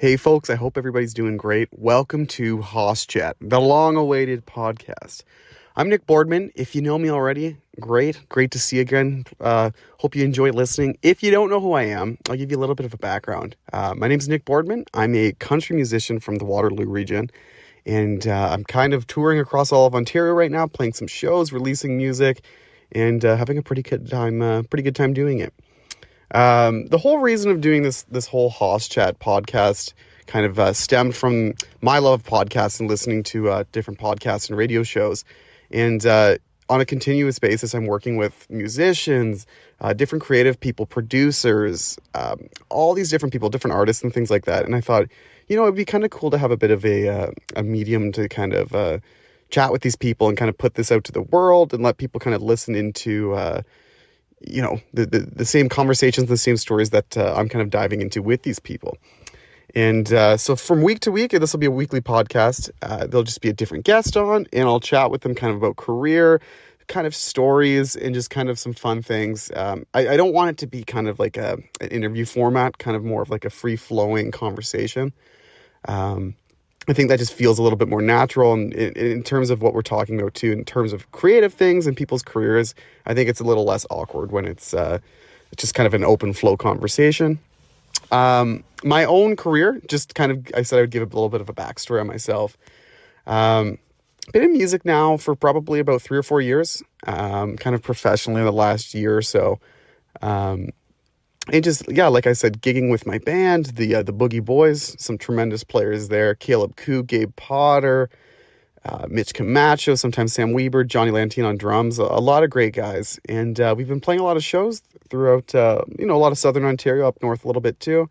Hey folks, I hope everybody's doing great. Welcome to Hoss Chat, the long-awaited podcast. I'm Nick Bordman. If you know me already, great to see you again. Hope you enjoy listening. If you don't know who I am, I'll give you a little bit of a background. My name's Nick Bordman. I'm a country musician from the Waterloo region, and I'm kind of touring across all of Ontario right now, playing some shows, releasing music, and having a pretty good time doing it. The whole reason of doing this whole Hoss Chat podcast kind of stemmed from my love of podcasts and listening to different podcasts and radio shows. And on a continuous basis, I'm working with musicians, different creative people, producers, all these different people, different artists and things like that. And I thought, it'd be kind of cool to have a bit of a medium to kind of chat with these people and kind of put this out to the world and let people kind of listen into the same conversations, the same stories that I'm kind of diving into with these people. And so from week to week, this will be a weekly podcast. There'll just be a different guest on, and I'll chat with them kind of about career, kind of stories, and just kind of some fun things. I don't want it to be kind of like an interview format, kind of more of like a free-flowing conversation. I think that just feels a little bit more natural, and in terms of what we're talking about too, in terms of creative things and people's careers, I think it's a little less awkward when it's just kind of an open flow conversation. My own career, just kind of, I said I would give a little bit of a backstory on myself. Been in music now for probably about 3 or 4 years, kind of professionally the last year or so. And just, like I said, gigging with my band, the Boogie Boys, some tremendous players there. Caleb Koo, Gabe Potter, Mitch Camacho, sometimes Sam Weber, Johnny Lantine on drums, a lot of great guys. And we've been playing a lot of shows throughout, a lot of Southern Ontario, up north a little bit too.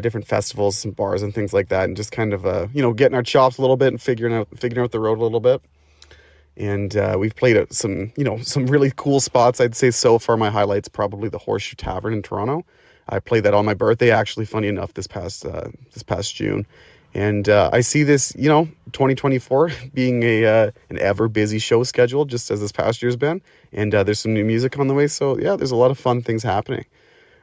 Different festivals, some bars and things like that. And just kind of, getting our chops a little bit and figuring out the road a little bit. And we've played at some really cool spots. I'd say so far my highlight's probably the Horseshoe Tavern in Toronto. I played that on my birthday, actually, funny enough, this past June. And I see this, 2024 being an ever busy show schedule, just as this past year's been. And there's some new music on the way. So, there's a lot of fun things happening.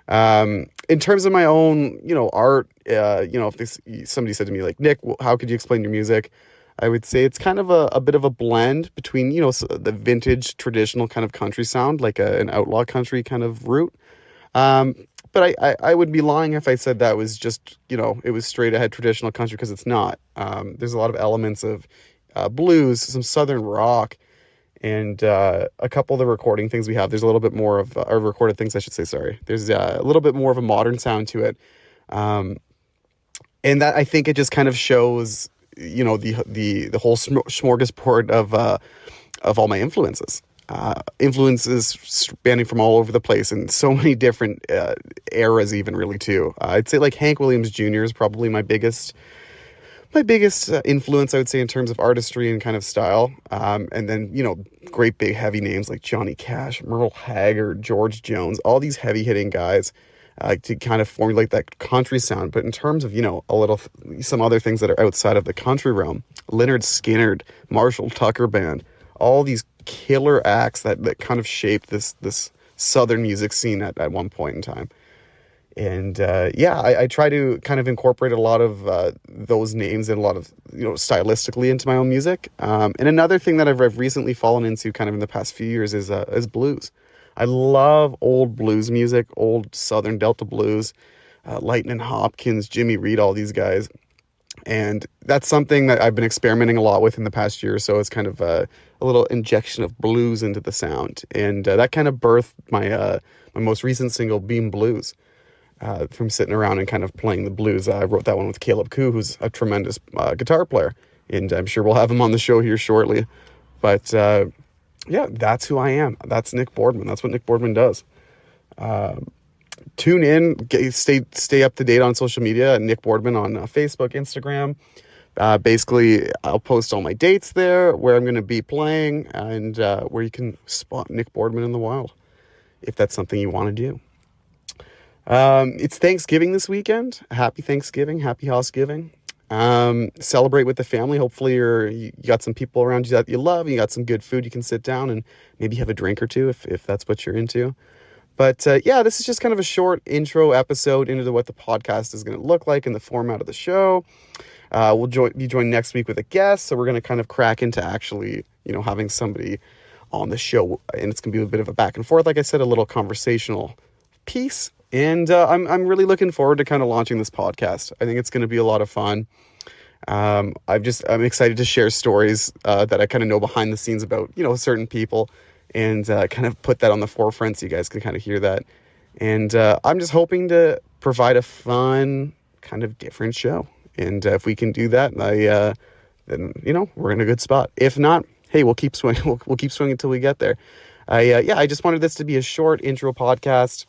In terms of my own, art, if somebody said to me, like, Nick, how could you explain your music? I would say it's kind of a bit of a blend between, the vintage traditional kind of country sound, like an outlaw country kind of route. But I would be lying if I said that was just, it was straight ahead traditional country, because it's not. There's a lot of elements of blues, some southern rock, and a couple of the recording things we have. There's a little bit more of, or recorded things, I should say, sorry. There's a little bit more of a modern sound to it. And that, I think it just kind of shows, the whole smorgasbord of all my influences. Influences spanning from all over the place and so many different eras, even, really too. I'd say like Hank Williams Jr. is probably my biggest influence, I would say, in terms of artistry and kind of style. And then, great big heavy names like Johnny Cash, Merle Haggard, George Jones, all these heavy hitting guys. To kind of formulate that country sound. But in terms of, some other things that are outside of the country realm, Lynyrd Skynyrd, Marshall Tucker Band, all these killer acts that kind of shaped this southern music scene at one point in time. And I try to kind of incorporate a lot of those names and a lot of, stylistically into my own music. And another thing that I've recently fallen into kind of in the past few years is blues. I love old blues music, old Southern Delta blues, Lightnin' Hopkins, Jimmy Reed, all these guys. And that's something that I've been experimenting a lot with in the past year or so. It's kind of a little injection of blues into the sound. And that kind of birthed my most recent single, Beam Blues, from sitting around and kind of playing the blues. I wrote that one with Caleb Koo, who's a tremendous guitar player. And I'm sure we'll have him on the show here shortly. But that's who I am. That's Nick Bordman. That's what Nick Bordman does. Tune in, stay up to date on social media. Nick Bordman on Facebook, Instagram. Basically, I'll post all my dates there, where I'm going to be playing, and where you can spot Nick Bordman in the wild, if that's something you want to do. It's Thanksgiving this weekend. Happy Thanksgiving. Happy Hossgiving. Celebrate with the family. Hopefully you got some people around you that you love, and you got some good food. You can sit down and maybe have a drink or two if that's what you're into. But yeah, this is just kind of a short intro episode into what the podcast is going to look like and the format of the show. We'll be joined next week with a guest, so we're going to kind of crack into actually, having somebody on the show, and it's going to be a bit of a back and forth, like I said, a little conversational piece. And I'm really looking forward to kind of launching this podcast. I think it's going to be a lot of fun. I'm excited to share stories that I kind of know behind the scenes about, certain people, and kind of put that on the forefront so you guys can kind of hear that. And I'm just hoping to provide a fun, kind of different show. And if we can do that, then we're in a good spot. If not, hey, we'll keep swinging. We'll keep swinging until we get there. I just wanted this to be a short intro podcast.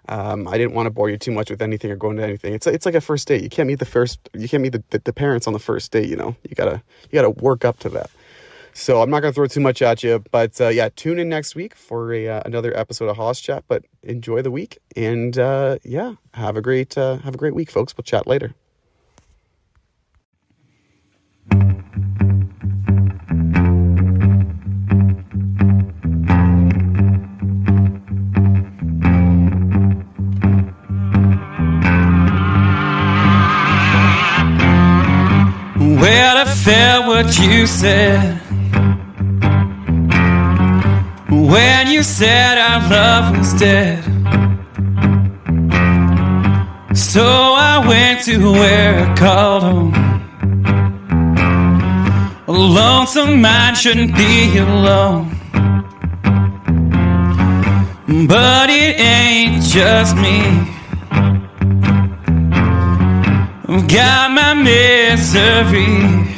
I didn't want to bore you too much with anything or go into anything. It's like a first date. You can't meet the parents on the first date. You gotta work up to that. So I'm not gonna throw too much at you, but tune in next week for another episode of Hoss Chat. But enjoy the week, and have a great week, folks. We'll chat later. Well, I felt what you said when you said our love was dead. So I went to where I called home. A lonesome mind shouldn't be alone, but it ain't just me. I've got my misery.